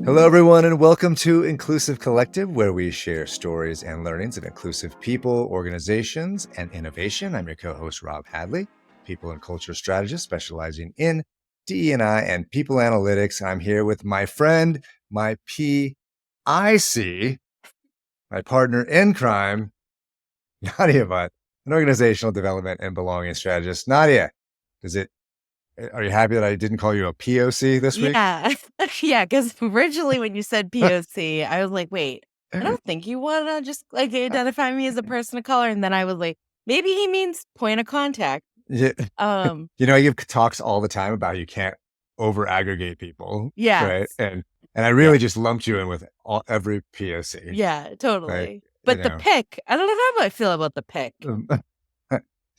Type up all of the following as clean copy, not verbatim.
Hello, everyone, and welcome to Inclusive Collective, where we share stories and learnings of inclusive people, organizations, and innovation. I'm your co-host, Rob Hadley, people and culture strategist specializing in DE&I and people analytics. I'm here with my friend, my PIC, my partner in crime, Nadia, an organizational development and belonging strategist. Nadia, are you happy that I didn't call you a POC this week? Yeah. Yeah, because originally when you said POC, I was like, "Wait, I don't think you wanna just, identify me as a person of color," and then I was like, "Maybe he means point of contact." Yeah. Um, I give talks all the time about you can't over aggregate people, right? yes. And I Yeah. really just lumped you in with every POC, Yeah, right? totally. You But the know, pick, I don't know how I feel about the pick. um,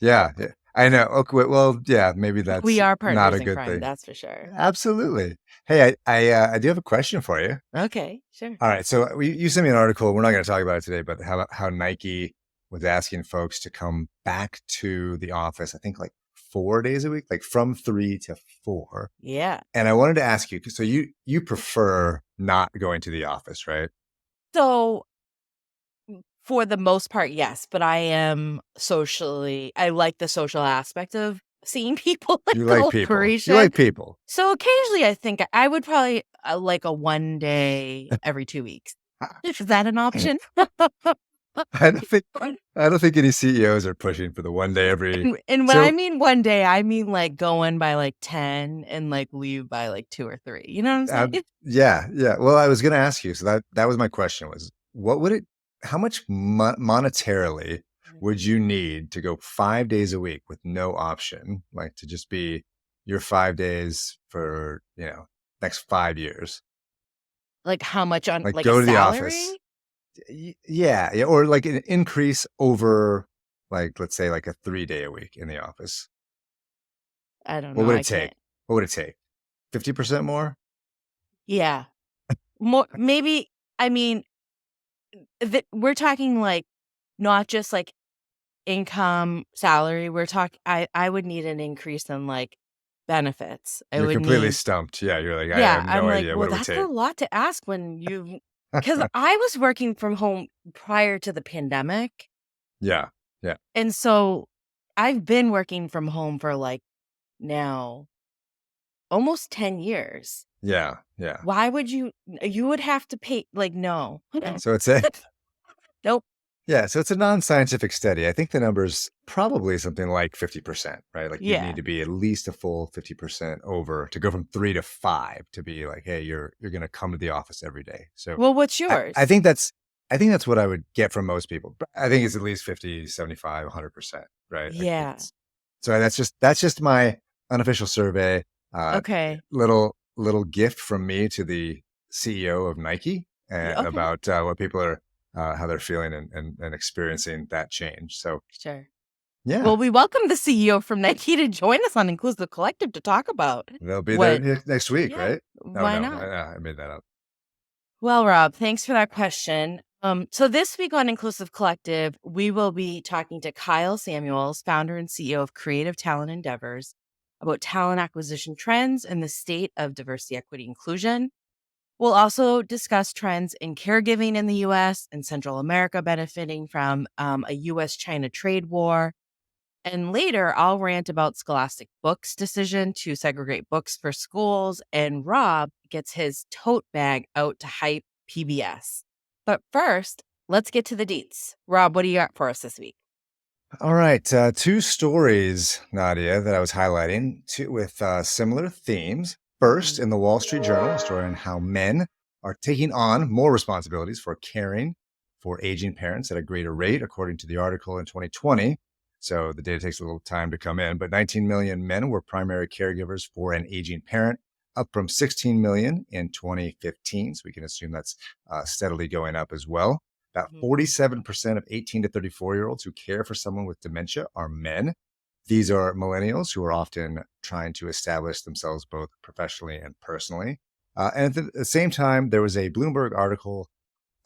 yeah, I know. Okay, well, yeah, maybe We that's are not partners a in good crime, thing. that's for sure. Absolutely. Hey, I do have a question for you. Okay, sure. All right, so you sent me an article. We're not going to talk about it today, but how Nike was asking folks to come back to the office. I think like 4 days a week, like from 3 to 4. Yeah. And I wanted to ask you, so you prefer not going to the office, right? So, for the most part, yes, but I like the social aspect of seeing people, like You the like whole people. You operation. like people. So occasionally I think I would probably like a 1 day every 2 weeks. Is that an option? I don't think I don't think any CEOs are pushing for the one day every. And when I So mean 1 day, I mean like going by like 10 and like leave by like 2 or 3. You know what I'm saying? yeah, yeah. Well, I was going to ask you. So that was my question: was what would it? How much monetarily would you need to go 5 days a week with no option, like to just be your 5 days for next 5 years? Like how much on Like like a go to the office. salary? Yeah, yeah, or like an increase over, like, let's say like a 3 day a week in the office. I don't What know. would I it take? can't. What would it take? 50% more? Yeah. More maybe I mean we're talking like not just like income, salary, we're talking I would need an increase in, like, benefits. I You're would completely need stumped. Yeah, you're like, I yeah, have I'm no like, idea "Well, what it would that's a take. lot to ask when you because I was working from home prior to the pandemic, Yeah, yeah, and so I've been working from home for, like, now almost 10 years. yeah, yeah. Why would you would have to pay like, no. So it's a Nope. yeah, so it's a non-scientific study. I think the number's probably something like 50%, right? Like you'd need Yeah. to be at least a full 50% over to go from 3 to 5 to be like, hey, you're gonna come to the office every day. So Well, what's I, I yours? think that's I think that's what I would get from most people. But I think it's at least 50, 75, 100%, right? Like Yeah. it's so that's just my unofficial survey. Uh Okay. little gift from me to the CEO of Nike Okay. about what people are how they're feeling and experiencing that change. So Sure. yeah, Well, we welcome the CEO from Nike to join us on Inclusive Collective to talk about they'll be there what next week, yeah, right? Oh why no, not? I made that up. Well, Rob, thanks for that question. So this week on Inclusive Collective, we will be talking to Kyle Samuels, founder and CEO of Creative Talent Endeavors, about talent acquisition trends and the state of diversity, equity, inclusion. We'll also discuss trends in caregiving in the US and Central America benefiting from a US China trade war. And later, I'll rant about Scholastic Books' decision to segregate books for schools, and Rob gets his tote bag out to hype PBS. But first, let's get to the deets. Rob, what do you got for us this week? All right, two stories, Nadia, that I was highlighting, two with similar themes. First, Mhm. in the Wall Street Journal, a story on how men are taking on more responsibilities for caring for aging parents at a greater rate, according to the article in 2020. So the data takes a little time to come in, but 19 million men were primary caregivers for an aging parent, up from 16 million in 2015. So we can assume that's steadily going up as well. About Mhm. 47% of 18 to 34-year-olds who care for someone with dementia are men. These are millennials who are often trying to establish themselves both professionally and personally. And at the same time, there was a Bloomberg article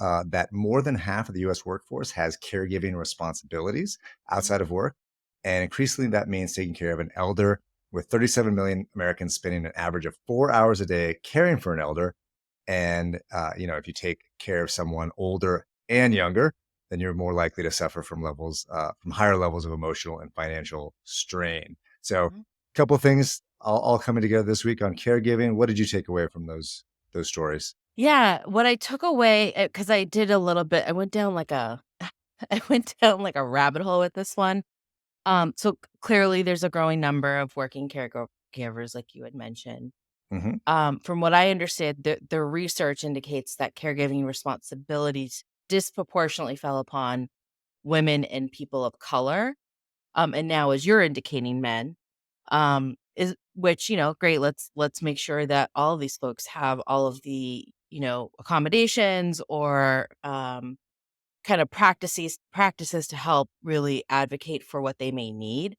that more than half of the US workforce has caregiving responsibilities outside of work. And increasingly, that means taking care of an elder, with 37 million Americans spending an average of 4 hours a day caring for an elder. And, if you take care of someone older and younger, then you're more likely to suffer from higher levels of emotional and financial strain. So, a Mhm. couple of things all coming together this week on caregiving. What did you take away from those stories? Yeah, what I took away, because I did a little bit, I went down like a I went down like a rabbit hole with this one. So clearly there's a growing number of working caregivers, like you had mentioned. Hmm. From what I understand, the research indicates that caregiving responsibilities disproportionately fell upon women and people of color. And now, as you're indicating, men, is which great. Let's make sure that all of these folks have all of the accommodations or kind of practices to help really advocate for what they may need.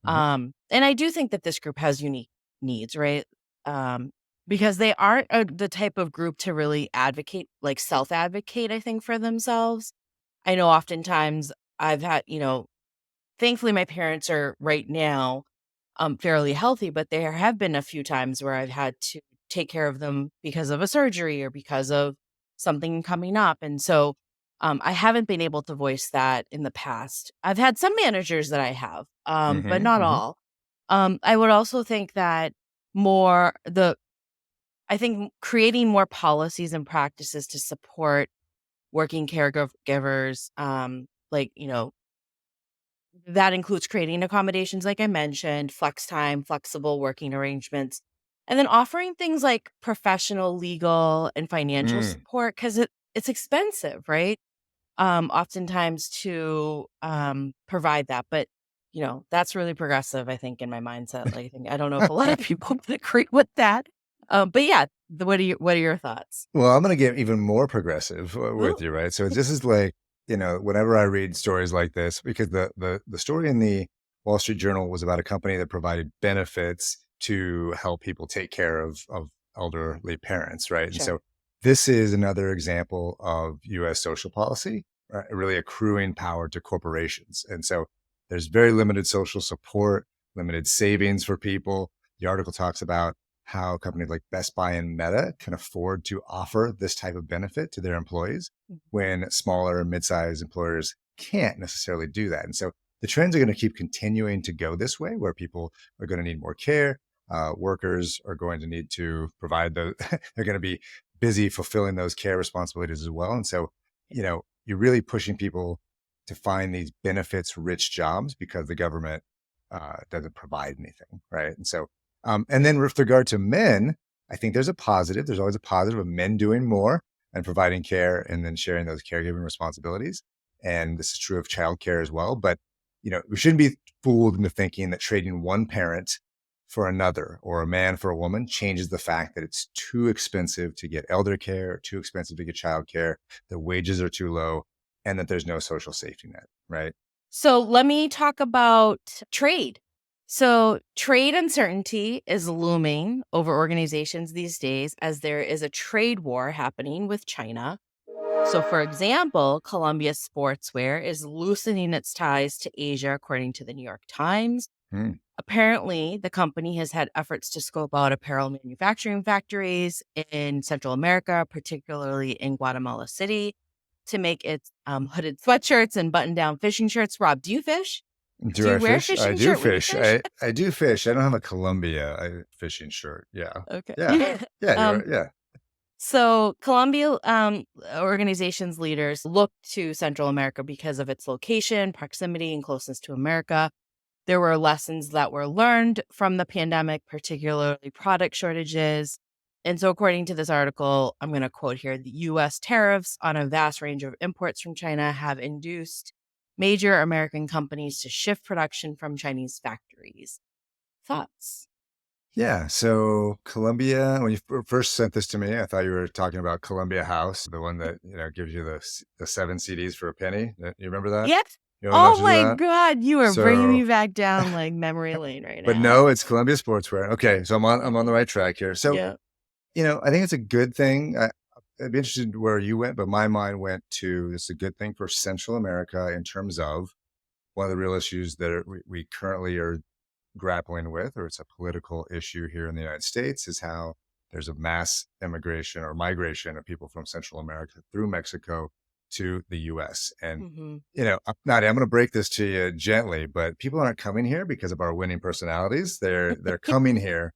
Hmm. And I do think that this group has unique needs, right? Um, because they aren't the type of group to really advocate, like self advocate, I think, for themselves. I know oftentimes I've had, thankfully my parents are right now fairly healthy, but there have been a few times where I've had to take care of them because of a surgery or because of something coming up. And so I haven't been able to voice that in the past. I've had some managers that I have, but Hmm. not Hmm. all. I would also think that more the I think creating more policies and practices to support working caregivers, like that includes creating accommodations, like I mentioned, flex time, flexible working arrangements, and then offering things like professional, legal, and financial Mm. support because it's expensive, right? Oftentimes to provide that, but that's really progressive. I think in my mindset, like I don't know if a lot of people would agree with that. But yeah, what are your thoughts? Well, I'm gonna get even more progressive with Ooh, you, right? So this is like, whenever I read stories like this, because the story in the Wall Street Journal was about a company that provided benefits to help people take care of elderly parents, right? And sure. so this is another example of U.S. social policy, right? Really accruing power to corporations. And so there's very limited social support, limited savings for people. The article talks about how companies like Best Buy and Meta can afford to offer this type of benefit to their employees when smaller and mid-sized employers can't necessarily do that. And so the trends are going to keep continuing to go this way, where people are going to need more care. Workers are going to need to provide those. They're going to be busy fulfilling those care responsibilities as well. And so, you're really pushing people to find these benefits rich jobs because the government doesn't provide anything, right? And so and then with regard to men, I think there's a positive. There's always a positive of men doing more and providing care and then sharing those caregiving responsibilities. And this is true of childcare as well. But, we shouldn't be fooled into thinking that trading one parent for another or a man for a woman changes the fact that it's too expensive to get elder care, too expensive to get childcare, the wages are too low, and that there's no social safety net, right? So let me talk about trade. So, trade uncertainty is looming over organizations these days as there is a trade war happening with China. So, for example, Columbia Sportswear is loosening its ties to Asia, according to the New York Times. Hmm. Apparently, the company has had efforts to scope out apparel manufacturing factories in Central America, particularly in Guatemala City, to make its hooded sweatshirts and button down fishing shirts. Rob, do you fish? Do Do I you wear a fish? I fishing do shirt when you fish. fish? I do fish. I don't have a Columbia fishing shirt. Yeah. Okay. Yeah. Yeah, you're um, right. Yeah. so Colombia organization's leaders look to Central America because of its location, proximity, and closeness to America. There were lessons that were learned from the pandemic, particularly product shortages. And so, according to this article, I'm going to quote here: the US tariffs on a vast range of imports from China have induced major American companies to shift production from Chinese factories. Thoughts? Yeah. So Columbia, when you first sent this to me, I thought you were talking about Columbia House, the one that, gives you the seven CDs for a penny. You remember that? Yes. You know the Oh message of my that? God. You are bringing So, me back down like memory lane right but now. no, it's Columbia Sportswear. Okay. So I'm on the right track here. So, Yeah. I think it's a good thing. I'd be interested where you went, but my mind went to this is a good thing for Central America in terms of one of the real issues that we currently are grappling with, or it's a political issue here in the United States, is how there's a mass immigration or migration of people from Central America through Mexico to the US. And, Hmm. Nadia, I'm going to break this to you gently, but people aren't coming here because of our winning personalities. They're coming here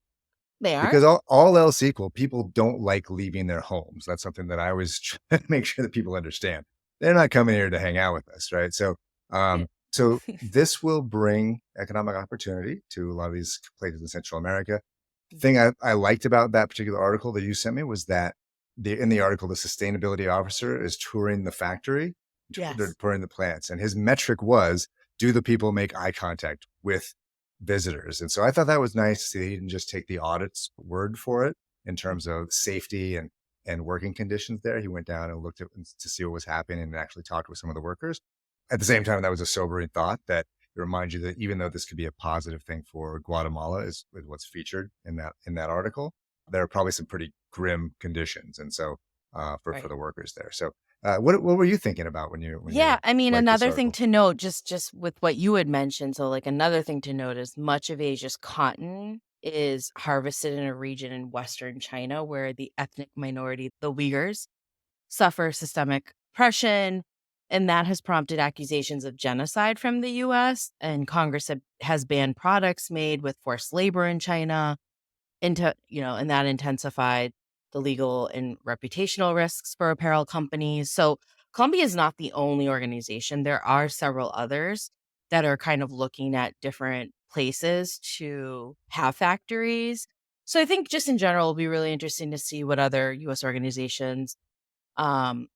They are. because all else equal, people don't like leaving their homes. That's something that I always try to make sure that people understand. They're not coming here to hang out with us, right? Yeah. So this will bring economic opportunity to a lot of these places in Central America. Thing I liked about that particular article that you sent me was that in the article, the sustainability officer is touring the factory, they're Yes. touring the plants, and his metric was, do the people make eye contact with visitors? And so I thought that was nice to see that he didn't just take the audit's word for it in terms of safety and working conditions there. He went down and looked at to see what was happening and actually talked with some of the workers. At the same time, that was a sobering thought that it reminds you that even though this could be a positive thing for Guatemala, is what's featured in that article, there are probably some pretty grim conditions, and so for Right. the workers there. So, what were you thinking about when you Yeah, I mean, liked this another thing article? to note, just with what you had mentioned, so like another thing to note is much of Asia's cotton is harvested in a region in Western China where the ethnic minority, the Uyghurs, suffer systemic oppression, and that has prompted accusations of genocide from the US. And Congress has banned products made with forced labor in China, and that intensified the legal and reputational risks for apparel companies. So Columbia is not the only organization. There are several others that are kind of looking at different places to have factories. So I think just in general, it'll be really interesting to see what other US organizations, um,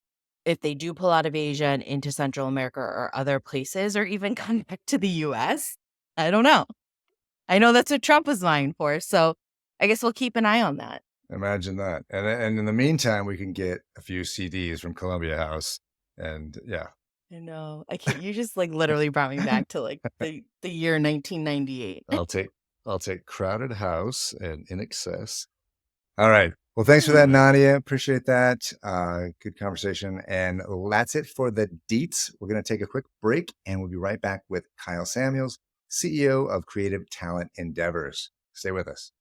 if they do pull out of Asia and into Central America or other places, or even come back to the US. I don't know. I know that's what Trump was vying for. So I guess we'll keep an eye on that. Imagine that. And in the meantime, we can get a few CDs from Columbia House, and yeah, I know. I can't. You just like literally brought me back to like the year 1998. I'll take Crowded House and In Excess. All right. Well, thanks for that, Nadia. Appreciate that. Good conversation. And that's it for the deets. We're going to take a quick break and we'll be right back with Kyle Samuels, CEO of Creative Talent Endeavors. Stay with us.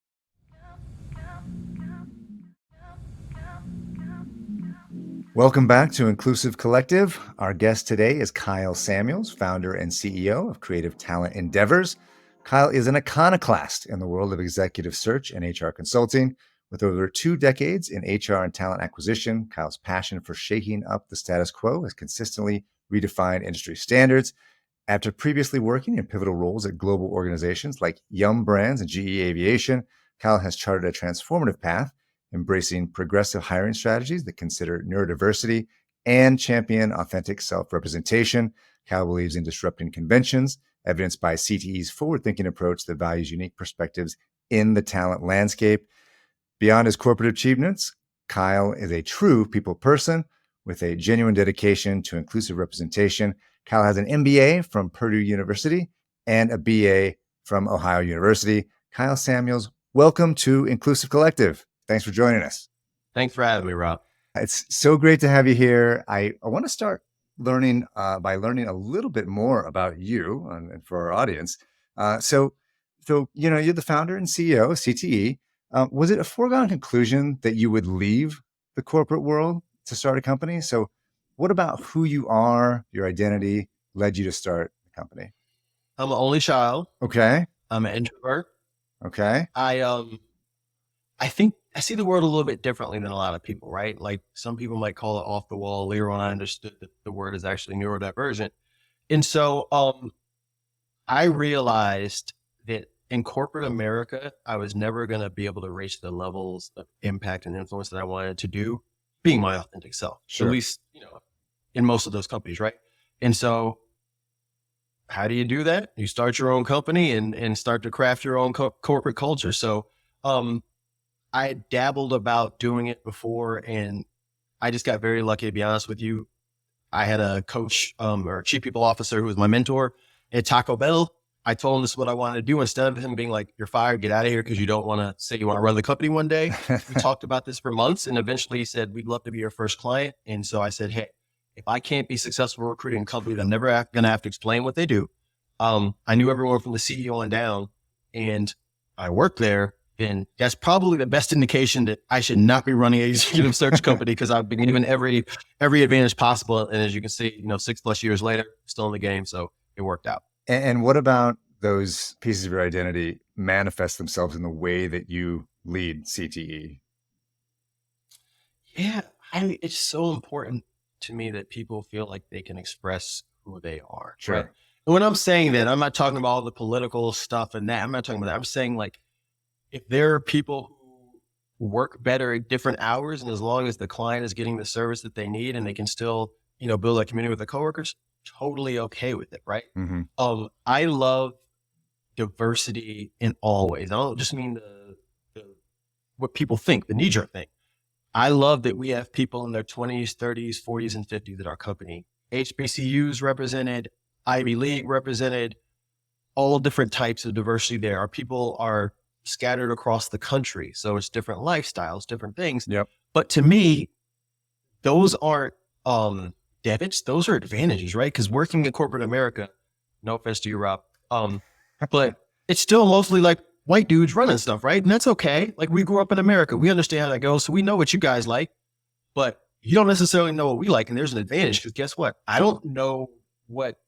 Welcome back to Inclusive Collective. Our guest today is Kyle Samuels, founder and CEO of Creative Talent Endeavors. Kyle is an iconoclast in the world of executive search and HR consulting. With over 2 decades in HR and talent acquisition, Kyle's passion for shaking up the status quo has consistently redefined industry standards. After previously working in pivotal roles at global organizations like Yum Brands and GE Aviation, Kyle has charted a transformative path, embracing progressive hiring strategies that consider neurodiversity and champion authentic self-representation. Kyle believes in disrupting conventions, evidenced by CTE's forward-thinking approach that values unique perspectives in the talent landscape. Beyond his corporate achievements, Kyle is a true people person with a genuine dedication to inclusive representation. Kyle has an MBA from Purdue University and a BA from Ohio University. Kyle Samuels, welcome to Inclusive Collective. Thanks for joining us. Thanks for having me, Rob. It's so great to have you here. I want to start learning by learning a little bit more about you and for our audience. So you're the founder and CEO of CTE. Was it a foregone conclusion that you would leave the corporate world to start a company? So, what about who you are, your identity, led you to start the company? I'm an only child. Okay. I'm an introvert. Okay. I think I see the world a little bit differently than a lot of people, right? Like some people might call it off the wall. Later on, I understood that the word is actually neurodivergent. And so I realized that in corporate America, I was never going to be able to reach the levels of impact and influence that I wanted to do being my authentic self, Sure. at least, in most of those companies, right? And so how do you do that? You start your own company and start to craft your own corporate culture. So I dabbled about doing it before, and I just got very lucky, to be honest with you. I had a coach or chief people officer who was my mentor at Taco Bell. I told him this is what I wanted to do. Instead of him being like, you're fired, get out of here because you don't want to say you want to run the company one day. We talked about this for months, and eventually he said, we'd love to be your first client. And so I said, hey, if I can't be successful recruiting a company that I'm never going to have to explain what they do. I knew everyone from the CEO on down, and I worked there. then that's probably the best indication that I should not be running an executive search company, because I've been given every advantage possible. And as you can see, 6+ years later, still in the game. So it worked out. And what about those pieces of your identity manifest themselves in the way that you lead CTE? Yeah, it's so important to me that people feel like they can express who they are. Sure. Right? And when I'm saying that, I'm not talking about all the political stuff and that. I'm not talking about that. I'm saying, like, if there are people who work better at different hours, and as long as the client is getting the service that they need and they can still, build a community with the coworkers, totally okay with it. Right. Mm-hmm. I love diversity in all ways. I don't just mean the what people think, the knee-jerk thing. I love that we have people in their 20s, 30s, 40s, and 50s at our company. HBCUs represented, Ivy League represented, all different types of diversity there. Our people are scattered across the country. So it's different lifestyles, different things. Yep. But to me, those aren't debits, those are advantages, right? Because working in corporate America, no offense to you, Rob, but it's still mostly like white dudes running stuff, right? And that's okay. Like, we grew up in America. We understand how that goes. So we know what you guys like, but you don't necessarily know what we like. And there's an advantage, because guess what? I don't know what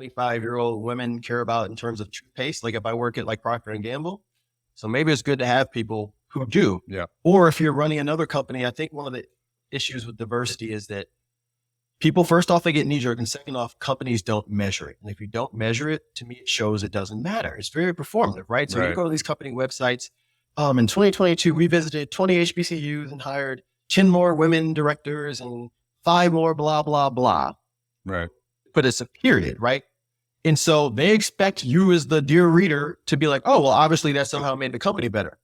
25-year-old women care about in terms of toothpaste. Like, if I work at like Procter & Gamble. So maybe it's good to have people who do. Yeah. Or if you're running another company, I think one of the issues with diversity is that people, first off, they get knee-jerk, and second off, companies don't measure it. And if you don't measure it, to me, it shows it doesn't matter. It's very performative, right? So Right. you go to these company websites. In 2022, we visited 20 HBCUs and hired 10 more women directors and 5 more blah, blah, blah. Right. But it's a period, right? And so they expect you as the dear reader to be like, oh, well, obviously that somehow made the company better.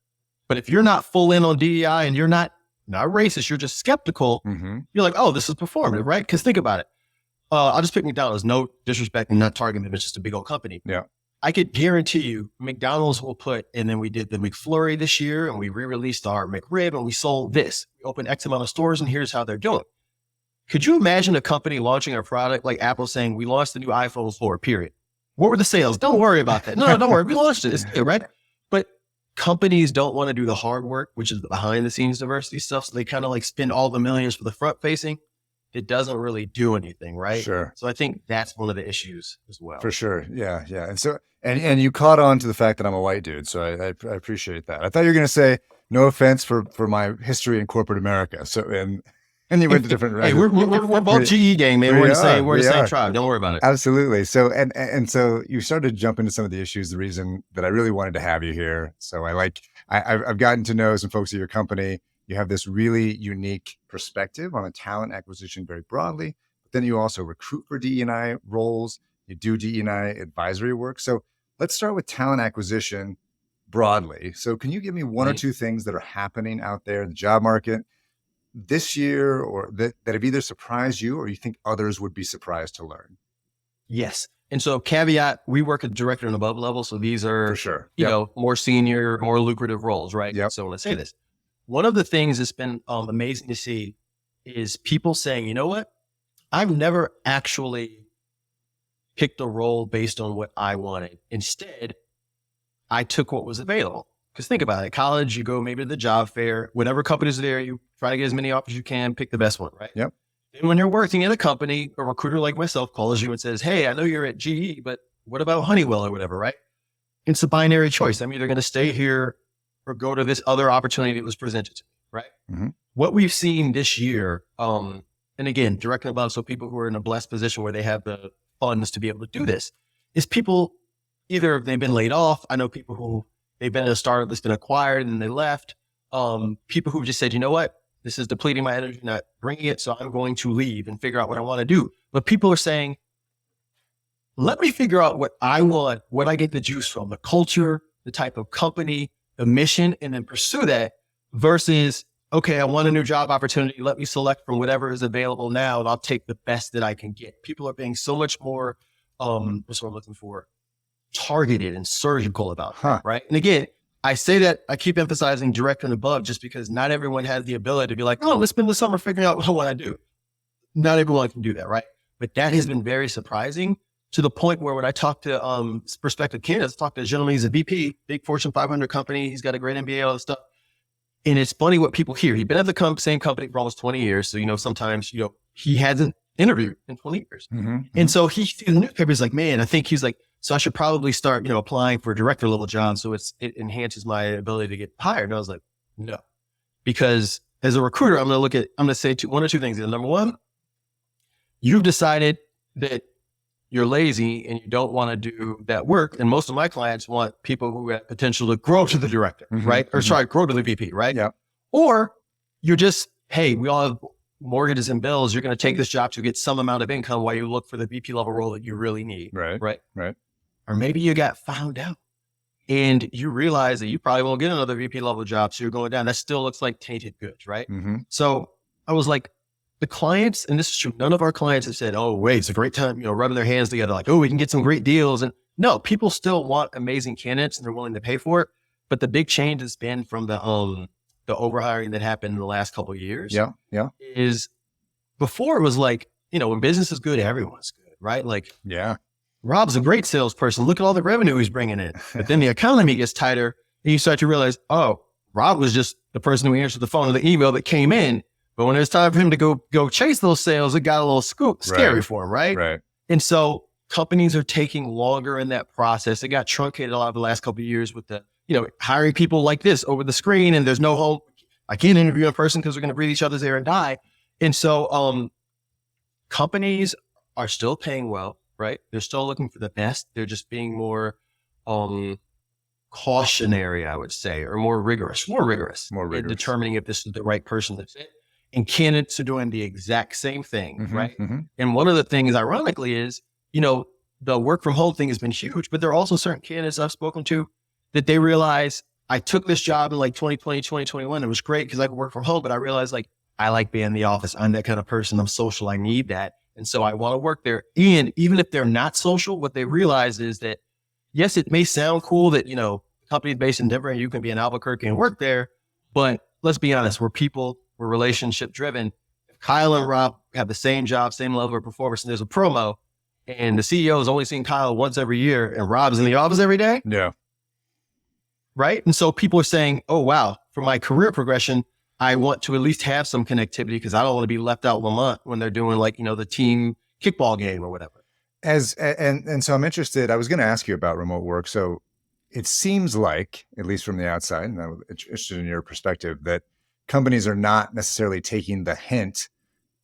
But if you're not full in on DEI and you're not racist, you're just skeptical, Mm-hmm. you're like, oh, this is performative, right? Because think about it. I'll just pick McDonald's. No disrespect and not targeting them. It's just a big old company. Yeah. I could guarantee you McDonald's will put, and then we did the McFlurry this year, and we re-released our McRib, and we sold this. We opened X amount of stores, and here's how they're doing. Could you imagine a company launching a product like Apple saying, we launched the new iPhone 4, period? What were the sales? Don't worry about that. No, don't worry. We launched it. It's good, right? But companies don't want to do the hard work, which is the behind the scenes diversity stuff. So they kind of like spend all the millions for the front facing. It doesn't really do anything, right? Sure. So I think that's one of the issues as well. For sure. Yeah. Yeah. And so, and you caught on to the fact that I'm a white dude. So I appreciate that. I thought you were going to say, no offense for my history in corporate America. So, and you went to different. Hey, we're both GE gang, man. We're the same tribe. Don't worry about it. Absolutely. So, and so you started to jump into some of the issues, the reason that I really wanted to have you here. So I've gotten to know some folks at your company. You have this really unique perspective on a talent acquisition very broadly, but then you also recruit for DE&I roles. You do DE&I advisory work. So let's start with talent acquisition broadly. So can you give me one or two things that are happening out there in the job market this year, or that have either surprised you or you think others would be surprised to learn? Yes. And so caveat, we work at director and above level. So these are, For sure. you know, more senior, more lucrative roles, right? Yep. So when I say this, one of the things that's been amazing to see is people saying, you know what? I've never actually picked a role based on what I wanted. Instead, I took what was available. Because think about it, college, you go maybe to the job fair, whatever company's there, you try to get as many offers as you can, pick the best one, right? Yep. And when you're working at a company, a recruiter like myself calls you and says, hey, I know you're at GE, but what about Honeywell or whatever, right? It's a binary choice. I'm either going to stay here or go to this other opportunity that was presented to me, right? Mm-hmm. What we've seen this year, and again, directly above, so people who are in a blessed position where they have the funds to be able to do this, is people, either they've been laid off. I know people who they've been at a startup that's been acquired and they left. People who just said, you know what, this is depleting my energy, not bringing it, so I'm going to leave and figure out what I want to do. But people are saying, let me figure out what I want, what I get the juice from, the culture, the type of company, the mission, and then pursue that versus, okay, I want a new job opportunity. Let me select from whatever is available now and I'll take the best that I can get. People are being so much more, what's what I'm looking for, targeted and surgical about that, right? And again, I say that, I keep emphasizing direct and above just because not everyone has the ability to be like, oh, let's spend the summer figuring out what I want to do. Not everyone can do that, right? But that has been very surprising to the point where when I talk to prospective candidates, I talk to a gentleman, he's a VP, big Fortune 500 company. He's got a great MBA, all this stuff. And it's funny what people hear. He's been at the same company for almost 20 years. So, sometimes, he hasn't interviewed in 20 years. And so he sees the newspaper, he's like, man, I think he's like, so I should probably start, applying for director level jobs. So it enhances my ability to get hired. And I was like, no, because as a recruiter, I'm going to say one or two things. Number one, you've decided that you're lazy and you don't want to do that work. And most of my clients want people who have potential to grow to the director, right? Or sorry, grow to the VP, right? Yeah. Or you're just, hey, we all have mortgages and bills. You're going to take this job to get some amount of income while you look for the VP level role that you really need. Right. Or maybe you got found out and you realize that you probably won't get another VP level job. So you're going down. That still looks like tainted goods, right? So I was like, the clients, and this is true, none of our clients have said, oh, wait, it's a great time, rubbing their hands together like, oh, we can get some great deals. And no, people still want amazing candidates and they're willing to pay for it. But the big change has been from the overhiring that happened in the last couple of years. Yeah. Is before it was like, when business is good, everyone's good, right? Like, yeah, Rob's a great salesperson. Look at all the revenue he's bringing in. But then the economy gets tighter and you start to realize, oh, Rob was just the person who answered the phone or the email that came in. But when it was time for him to go chase those sales, it got a little scary for him, right? Right. And so companies are taking longer in that process. It got truncated a lot of the last couple of years with the, hiring people like this over the screen, and there's no home. I can't interview in person because we're going to breathe each other's air and die. And so companies are still paying well, right? They're still looking for the best. They're just being more cautionary, I would say, or more rigorous in determining if this is the right person to fit. And candidates are doing the exact same thing, right? And one of the things, ironically, is, the work from home thing has been huge, but there are also certain candidates I've spoken to that they realize I took this job in like 2020, 2021. It was great because I could work from home, but I realized like, I like being in the office. I'm that kind of person. I'm social. I need that. And so I want to work there. And even if they're not social, what they realize is that, yes, it may sound cool that, the company is based in Denver and you can be in Albuquerque and work there, but let's be honest, we're relationship driven. If Kyle and Rob have the same job, same level of performance, and there's a promo and the CEO is only seeing Kyle once every year and Rob's in the office every day. Yeah. Right. And so people are saying, oh, wow, for my career progression, I want to at least have some connectivity because I don't want to be left out when they're doing like, the team kickball game or whatever. And so I'm interested, I was going to ask you about remote work. So it seems like, at least from the outside, and I'm interested in your perspective, that companies are not necessarily taking the hint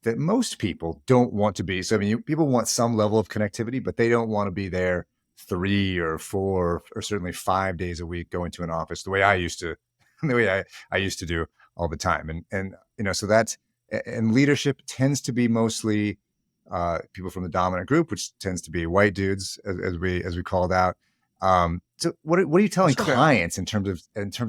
that most people don't want to be. So, people want some level of connectivity, but they don't want to be there 3 or 4 or certainly 5 days a week going to an office the way I used to do all the time. And so that's, and leadership tends to be mostly people from the dominant group, which tends to be white dudes, as we called out. So what are you telling clients in terms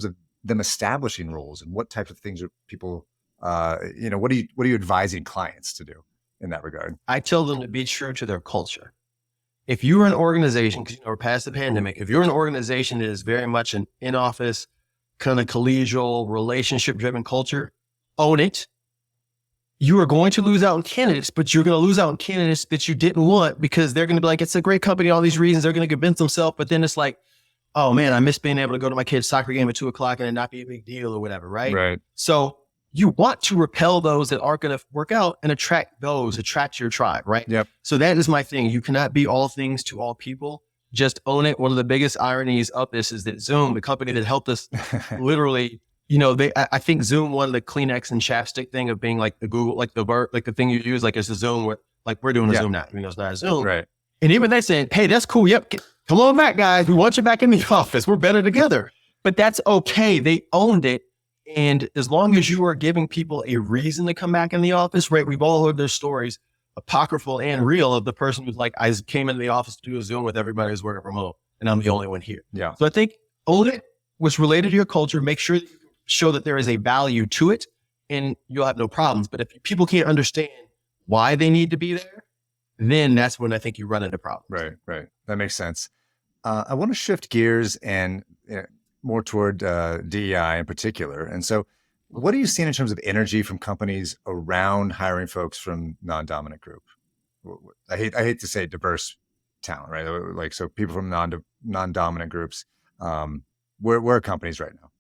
of them establishing roles, and what types of things are people, what are you advising clients to do in that regard? I tell them to be true to their culture. If you're an organization, because we're past the pandemic, if you're an organization that is very much an in-office kind of collegial, relationship-driven culture, own it. You are going to lose out on candidates, but you're going to lose out on candidates that you didn't want because they're going to be like, it's a great company, all these reasons. They're going to convince themselves, but then it's like, oh man, I miss being able to go to my kid's soccer game at 2:00 and it not be a big deal or whatever, right? Right. So you want to repel those that aren't going to work out and attract your tribe, right? Yep. So that is my thing. You cannot be all things to all people. Just own it. One of the biggest ironies of this is that Zoom, the company that helped us literally, I think Zoom won the Kleenex and chapstick thing of being like the Google, like the thing you use, like it's a Zoom where like we're doing a Zoom now, it's not a Zoom. Right. And even they saying, hey, that's cool. Yep. Come on back, guys. We want you back in the office. We're better together. But that's okay. They owned it. And as long as you are giving people a reason to come back in the office, right? We've all heard their stories, apocryphal and real, of the person who's like, I came into the office to do a Zoom with everybody who's working from home, and I'm the only one here. Yeah. So I think own it, what's related to your culture, make sure that you show that there is a value to it, and you'll have no problems. But if people can't understand why they need to be there, then that's when I think you run into problems. Right. That makes sense. I want to shift gears and more toward DEI in particular. And so what are you seeing in terms of energy from companies around hiring folks from non-dominant group? I hate to say diverse talent, right? Like, so people from non-dominant groups, where are companies right now?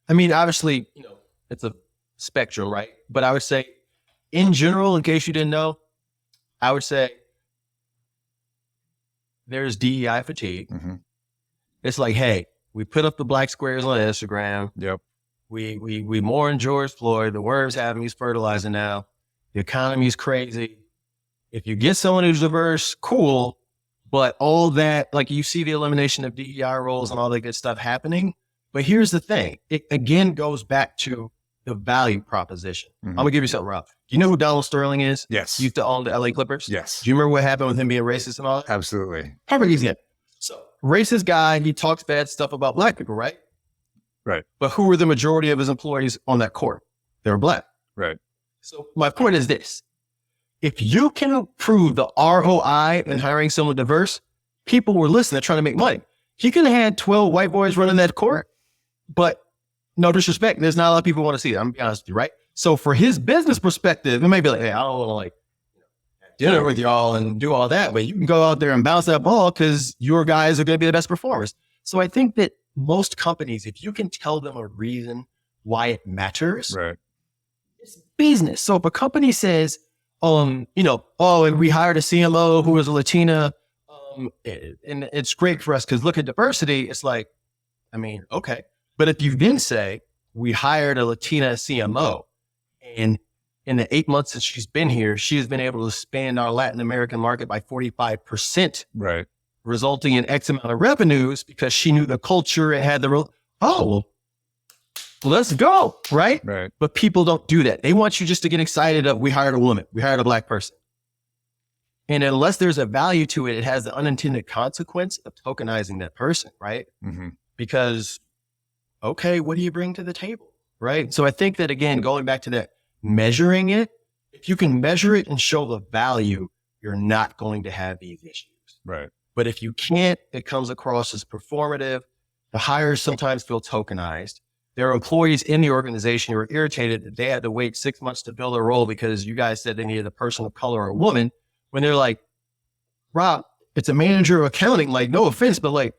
I mean, obviously, it's a spectrum, right? But I would say, in general, in case you didn't know, I would say there's DEI fatigue. Mm-hmm. It's like, hey, we put up the black squares on Instagram. Yep. We mourn George Floyd. The worms have him. He's fertilizing now. The economy's crazy. If you get someone who's diverse, cool. But all that, like, you see the elimination of DEI roles and all that good stuff happening. But here's the thing. It again goes back to the value proposition. Mm-hmm. I'm going to give you something, Rob. Do you know who Donald Sterling is? Yes. He used to own the LA Clippers. Yes. Do you remember what happened with him being racist and all that? Absolutely. Perfect example. So, racist guy, he talks bad stuff about black people, right? Right. But who were the majority of his employees on that court? They were black. Right. So my point is this. If you can improve the ROI in hiring someone diverse, people were listening, trying to make money. He could have had 12 white boys running that court, but no disrespect, there's not a lot of people who want to see it. I'm going to be honest with you, right? So for his business perspective, it may be like, hey, I don't want to like dinner with y'all and do all that, but you can go out there and bounce that ball because your guys are going to be the best performers. So I think that most companies, if you can tell them a reason why it matters, Right. it's business. So if a company says, and we hired a CMO who was a Latina, and it's great for us because look at diversity. It's like, I mean, okay. But if you then say, we hired a Latina CMO, and in the 8 months that she's been here, she has been able to expand our Latin American market by 45%, Right. resulting in X amount of revenues because she knew the culture and had let's go, right? Right. But people don't do that. They want you just to get excited of, we hired a woman, we hired a black person. And unless there's a value to it, it has the unintended consequence of tokenizing that person, right? Mm-hmm. Because, okay, what do you bring to the table, right? So I think that, again, going back to that, measuring it, if you can measure it and show the value, you're not going to have these issues. Right. But if you can't, it comes across as performative. The hires sometimes feel tokenized. There are employees in the organization who are irritated that they had to wait 6 months to fill their role because you guys said they needed a person of color or a woman, when they're like, Rob, it's a manager of accounting. Like, no offense, but like,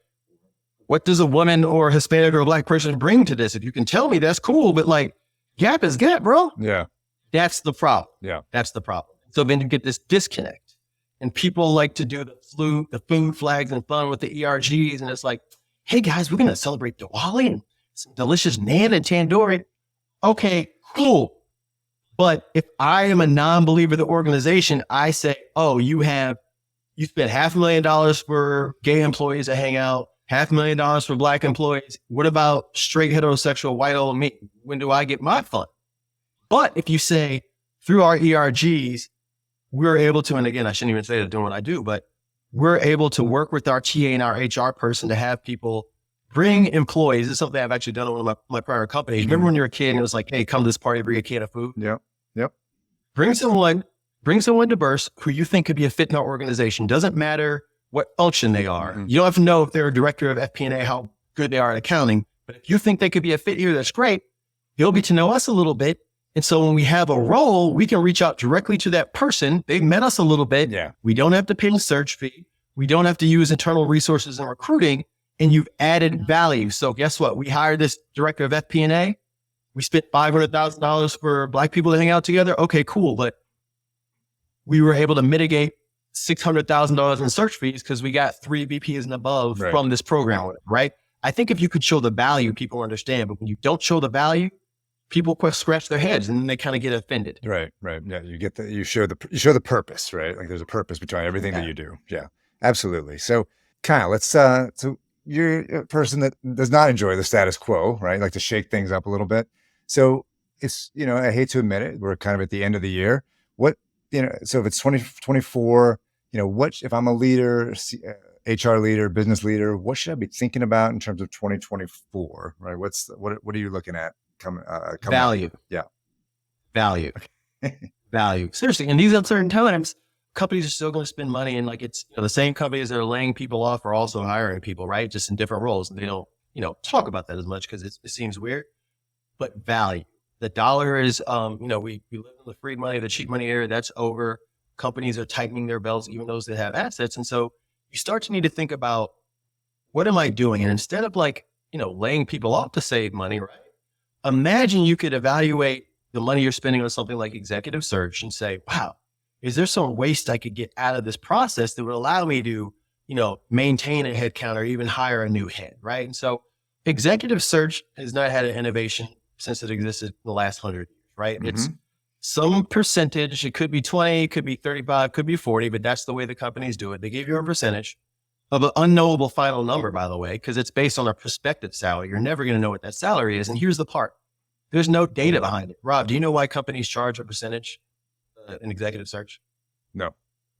what does a woman or a Hispanic or a black person bring to this? If you can tell me, that's cool. But like, gap is gap, bro. Yeah. That's the problem. Yeah. That's the problem. So then you get this disconnect, and people like to do the food flags and fun with the ERGs. And it's like, hey guys, we're going to celebrate Diwali and some delicious naan and tandoori. Okay, cool. But if I am a non-believer of the organization, I say, oh, you spent $500,000 for gay employees to hang out, $500,000 for black employees. What about straight heterosexual white old me? When do I get my fun? But if you say through our ERGs, we're able to, and again, I shouldn't even say that doing what I do, but we're able to work with our TA and our HR person to have people bring employees. It's something I've actually done in one of my prior companies. Remember when you were a kid and it was like, hey, come to this party, bring a can of food? Yep. Yep. Bring someone diverse who you think could be a fit in our organization. Doesn't matter what function they are. Mm-hmm. You don't have to know if they're a director of FP&A, how good they are at accounting. But if you think they could be a fit here, that's great. They'll get to know us a little bit. And so when we have a role, we can reach out directly to that person. They've met us a little bit. Yeah. We don't have to pay a search fee. We don't have to use internal resources in recruiting, and you've added value. So guess what? We hired this director of FP&A. We spent $500,000 for black people to hang out together. Okay, cool. But we were able to mitigate $600,000 in search fees because we got 3 VPs and above from this program, right? I think if you could show the value, people understand. But when you don't show the value, people scratch their heads and then they kind of get offended. Right. Right. Yeah. You show the purpose, right? Like there's a purpose behind everything that you do. Yeah, absolutely. So Kyle, so you're a person that does not enjoy the status quo, right? Like to shake things up a little bit. So it's, I hate to admit it, we're kind of at the end of the year. So if it's 2024, if I'm a leader, HR leader, business leader, what should I be thinking about in terms of 2024, right? What are you looking at coming Value. Up? Yeah. Value. Value. Seriously. In these uncertain times, companies are still going to spend money, and like it's the same companies that are laying people off are also hiring people, right? Just in different roles. And they don't, talk about that as much because it seems weird, but value. The dollar is, we live in the free money, the cheap money era. That's over. companies are tightening their belts, even those that have assets. And so you start to need to think about, what am I doing? And instead of like, laying people off to save money, right? Imagine you could evaluate the money you're spending on something like executive search and say, wow, is there some waste I could get out of this process that would allow me to, maintain a head count or even hire a new head, right? And so executive search has not had an innovation since it existed the last 100 years, right? Mm-hmm. It's some percentage. It could be 20, it could be 35, could be 40, but that's the way the companies do it. They give you a percentage of an unknowable final number, by the way, because it's based on a prospective salary. You're never going to know what that salary is. And here's the part. There's no data behind it. Rob, do you know why companies charge a percentage in executive search? No.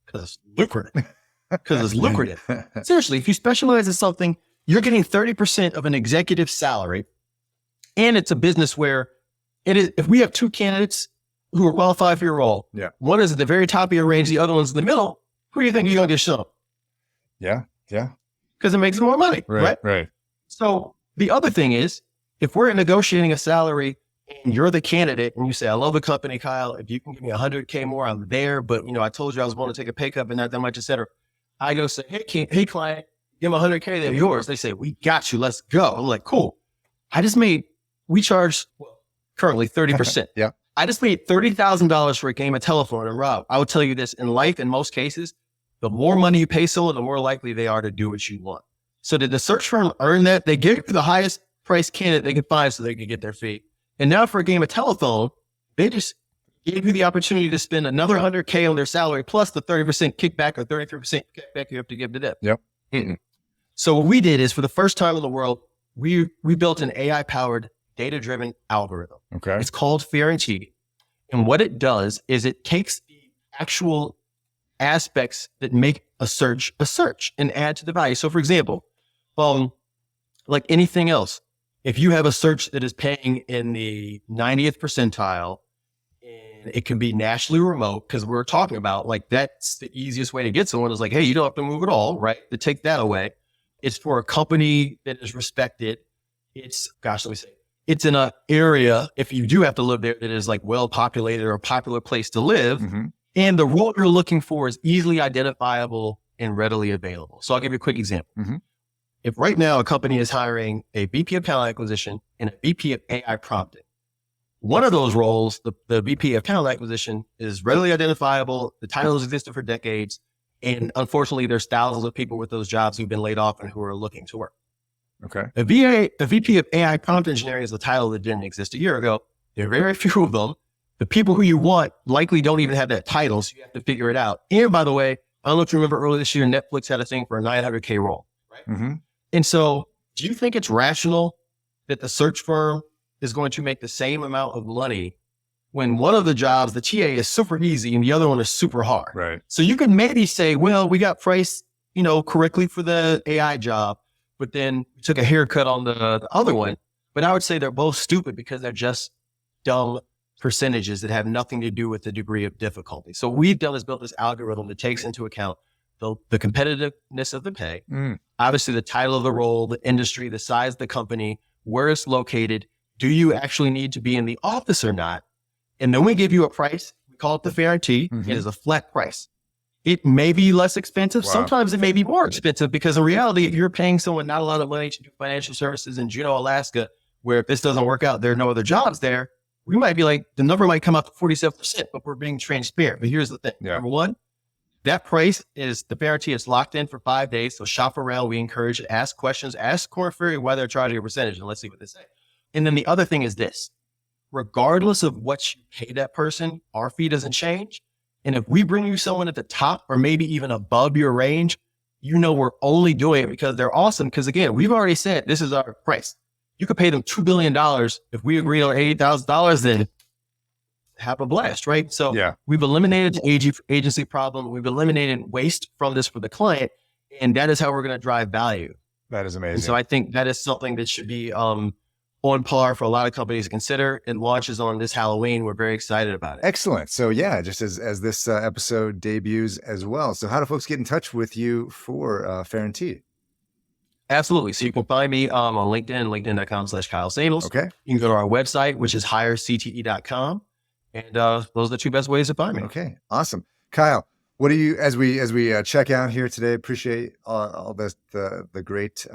Because it's lucrative. Seriously, if you specialize in something, you're getting 30% of an executive salary. And it's a business where if we have two candidates who are qualified for your role, one is at the very top of your range, the other one's in the middle, who do you think you're going to get shown? Yeah. Because it makes more money, right? So the other thing is, if we're negotiating a salary and you're the candidate and you say, I love the company, Kyle, if you can give me $100K more, I'm there. But, I told you I was willing to take a pay cut, but not that much, et cetera. I go say, hey, client, give them $100K, they're yours. They say, we got you, let's go. I'm like, cool. We charge currently 30%. Yeah. I just made $30,000 for a game of telephone. And Rob, I will tell you this, in life, in most cases, the more money you pay someone, the more likely they are to do what you want. So did the search firm earn that? They give you the highest price candidate they could find so they could get their fee. And now for a game of telephone, they just gave you the opportunity to spend another $100K on their salary plus the 30% kickback or 33% kickback you have to give to them. Yep. Mm-mm. So what we did is, for the first time in the world, we built an AI-powered, data-driven algorithm. Okay. It's called Guarantee. And what it does is it takes the actual aspects that make a search and add to the value. So for example, like anything else, if you have a search that is paying in the 90th percentile, and it can be nationally remote, because we're talking about like, that's the easiest way to get someone is like, hey, you don't have to move at all, right? To take that away. It's for a company that is respected. It's in an area, if you do have to live there, that is like well populated or a popular place to live. Mm-hmm. And the role you're looking for is easily identifiable and readily available. So I'll give you a quick example. Mm-hmm. If right now a company is hiring a VP of talent acquisition and a VP of AI prompting, one of those roles, the VP of talent acquisition, is readily identifiable. The title has existed for decades. And unfortunately, there's thousands of people with those jobs who've been laid off and who are looking to work. Okay. A VP of AI prompt engineering is the title that didn't exist a year ago. There are very few of them. The people who you want likely don't even have that title, so you have to figure it out. And by the way, I don't know if you remember earlier this year, Netflix had a thing for a $900K role, right? Mm-hmm. And so do you think it's rational that the search firm is going to make the same amount of money when one of the jobs, the TA, is super easy and the other one is super hard? Right. So you could maybe say, well, we got priced, correctly for the AI job, but then we took a haircut on the other one. But I would say they're both stupid because they're just dumb percentages that have nothing to do with the degree of difficulty. So what we've done is built this algorithm that takes into account the competitiveness of the pay, obviously the title of the role, the industry, the size of the company, where it's located. Do you actually need to be in the office or not? And then we give you a price. We call it the Guarantee. Mm-hmm. It is a flat price. It may be less expensive. Wow. Sometimes it may be more expensive, because in reality, if you're paying someone not a lot of money to do financial services in Juneau, Alaska, where if this doesn't work out, there are no other jobs there, we might be like, the number might come up to 47%, but we're being transparent. But here's the thing. Yeah. Number one, that price is the Guarantee. It's locked in for 5 days. So shop around. We encourage you to ask questions, ask Korn Ferry why they're charging a percentage, and let's see what they say. And then the other thing is this: regardless of what you pay that person, our fee doesn't change. And if we bring you someone at the top or maybe even above your range, we're only doing it because they're awesome. Because again, we've already said this is our price. You could pay them $2 billion. If we agree on $80,000, then have a blast, right? So we've eliminated the agency problem. We've eliminated waste from this for the client. And that is how we're going to drive value. That is amazing. And so I think that is something that should be on par for a lot of companies to consider. It launches on this Halloween. We're very excited about it. Excellent. So just as this episode debuts as well. So how do folks get in touch with you for Guarantee? Absolutely. So you can find me on LinkedIn, linkedin.com/Kyle Samuels. Okay. You can go to our website, which is hirecte.com. And those are the two best ways to find me. Okay. Awesome. Kyle, What do you, as we check out here today? Appreciate all the great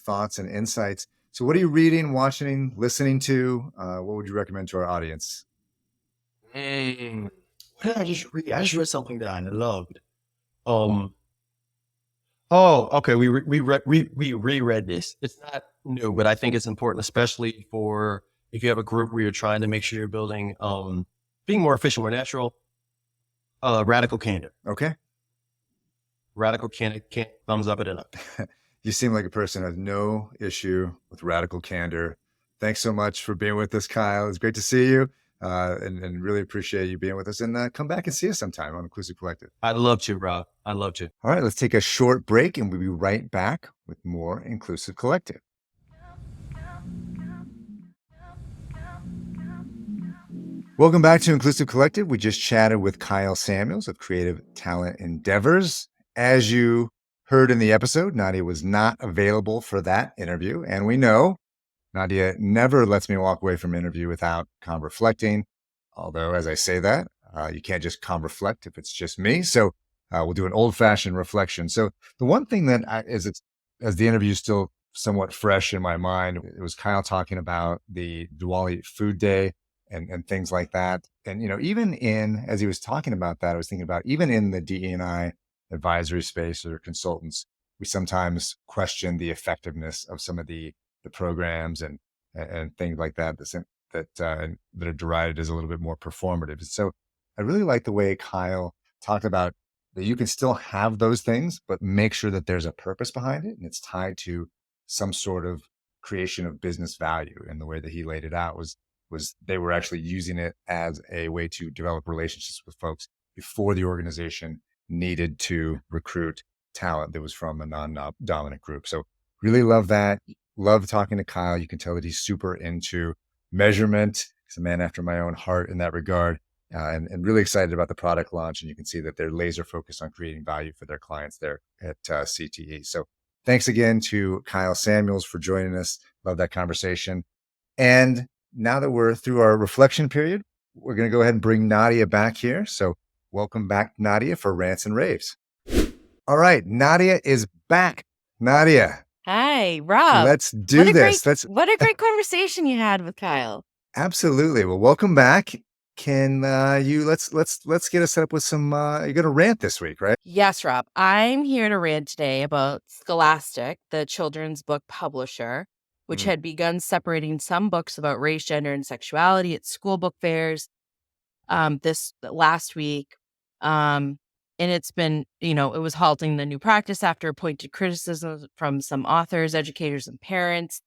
thoughts and insights. So, what are you reading, watching, listening to? What would you recommend to our audience? Mm, what did I just read? I just read something that I loved. Um, oh, okay. We reread this. It's not new, but I think it's important, especially for if you have a group where you're trying to make sure you're building, being more efficient, more natural. Radical candor. Okay. Radical candor. Thumbs up it up. You seem like a person who has no issue with radical candor. Thanks so much for being with us, Kyle. It's great to see you, and really appreciate you being with us. And come back and see us sometime on Inclusive Collective. I'd love to, Rob. I'd love to. All right, let's take a short break, and we'll be right back with more Inclusive Collective. Welcome back to Inclusive Collective. We just chatted with Kyle Samuels of Creative Talent Endeavors. As you heard in the episode, Nadia was not available for that interview. And we know Nadia never lets me walk away from an interview without reflecting. Although, as I say that, you can't just reflect if it's just me. So we'll do an old-fashioned reflection. So the one thing that as the interview is still somewhat fresh in my mind, it was Kyle talking about the Diwali Food Day and things like that. And, even as he was talking about that, I was thinking about even in the DE&I advisory space or consultants, we sometimes question the effectiveness of some of the programs and things like that that are derided as a little bit more performative. So I really like the way Kyle talked about that you can still have those things, but make sure that there's a purpose behind it and it's tied to some sort of creation of business value. And the way that he laid it out was they were actually using it as a way to develop relationships with folks before the organization needed to recruit talent that was from a non-dominant group. So really love that. Love talking to Kyle. You can tell that he's super into measurement. He's a man after my own heart in that regard, and really excited about the product launch. And you can see that they're laser focused on creating value for their clients there at CTE. So thanks again to Kyle Samuels for joining us. Love that conversation. And now that we're through our reflection period, we're going to go ahead and bring Nadia back here. So welcome back, Nadia, for Rants and Raves. All right, Nadia is back. Nadia. Hi, Rob. Let's do this. What a great conversation you had with Kyle. Absolutely. Well, welcome back. Can let's get us set up with some you're going to rant this week, right? Yes, Rob. I'm here to rant today about Scholastic, the children's book publisher, which had begun separating some books about race, gender, and sexuality at school book fairs this last week. And it's been, it was halting the new practice after pointed criticism from some authors, educators, and parents.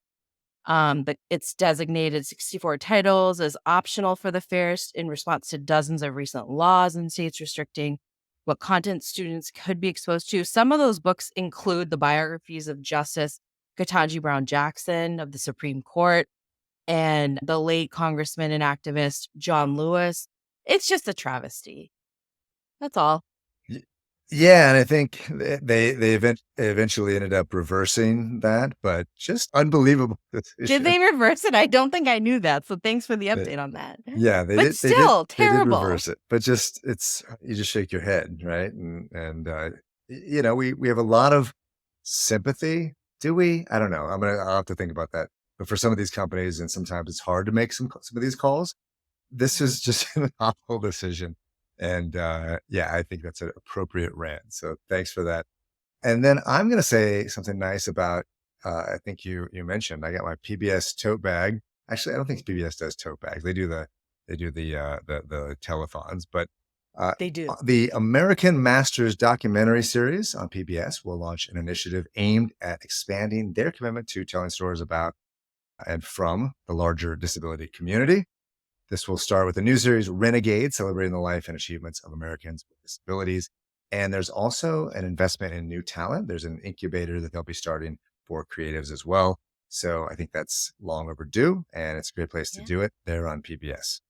But it's designated 64 titles as optional for the fairs in response to dozens of recent laws in states restricting what content students could be exposed to. Some of those books include the biographies of Justice Ketanji Brown Jackson of the Supreme Court and the late Congressman and activist John Lewis. It's just a travesty. That's all. Yeah, and I think they eventually ended up reversing that, but just unbelievable. Did they reverse it? I don't think I knew that. So thanks for the update on that. Yeah, they but did. Still, terrible. They did reverse it, but you just shake your head, right? And we have a lot of sympathy. Do we? I don't know. I'll have to think about that. But for some of these companies, and sometimes it's hard to make some of these calls. This is just an awful decision. And I think that's an appropriate rant. So thanks for that. And then I'm going to say something nice about, I think you mentioned, I got my PBS tote bag. Actually, I don't think PBS does tote bags. They do the telethons, but they do. The American Masters documentary series on PBS will launch an initiative aimed at expanding their commitment to telling stories about and from the larger disability community. This will start with the new series Renegade, celebrating the life and achievements of Americans with disabilities. And there's also an investment in new talent. There's an incubator that they'll be starting for creatives as well. So I think that's long overdue, and it's a great place to do it. They're on PBS.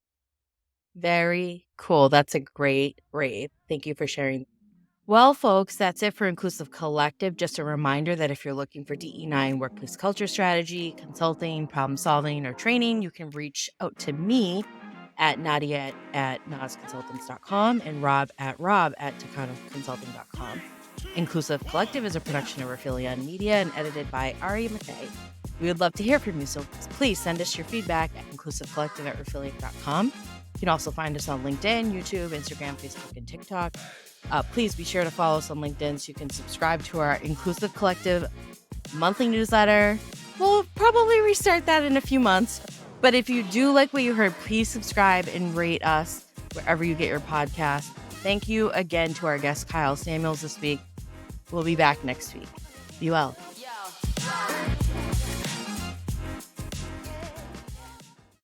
Very cool. That's a great rave. Thank you for sharing. Well, folks, that's it for Inclusive Collective. Just a reminder that if you're looking for DE&I and workplace culture strategy, consulting, problem solving, or training, you can reach out to me at Nadia at nasconsultants.com and Rob at takanoconsulting.com. Inclusive Collective is a production of Rifelion Media and edited by Ari McKay. We would love to hear from you, so please send us your feedback at inclusivecollective@rifelion.com. You can also find us on LinkedIn, YouTube, Instagram, Facebook, and TikTok. Please be sure to follow us on LinkedIn so you can subscribe to our Inclusive Collective monthly newsletter. We'll probably restart that in a few months. But if you do like what you heard, please subscribe and rate us wherever you get your podcast. Thank you again to our guest, Kyle Samuels, this week. We'll be back next week. Be well.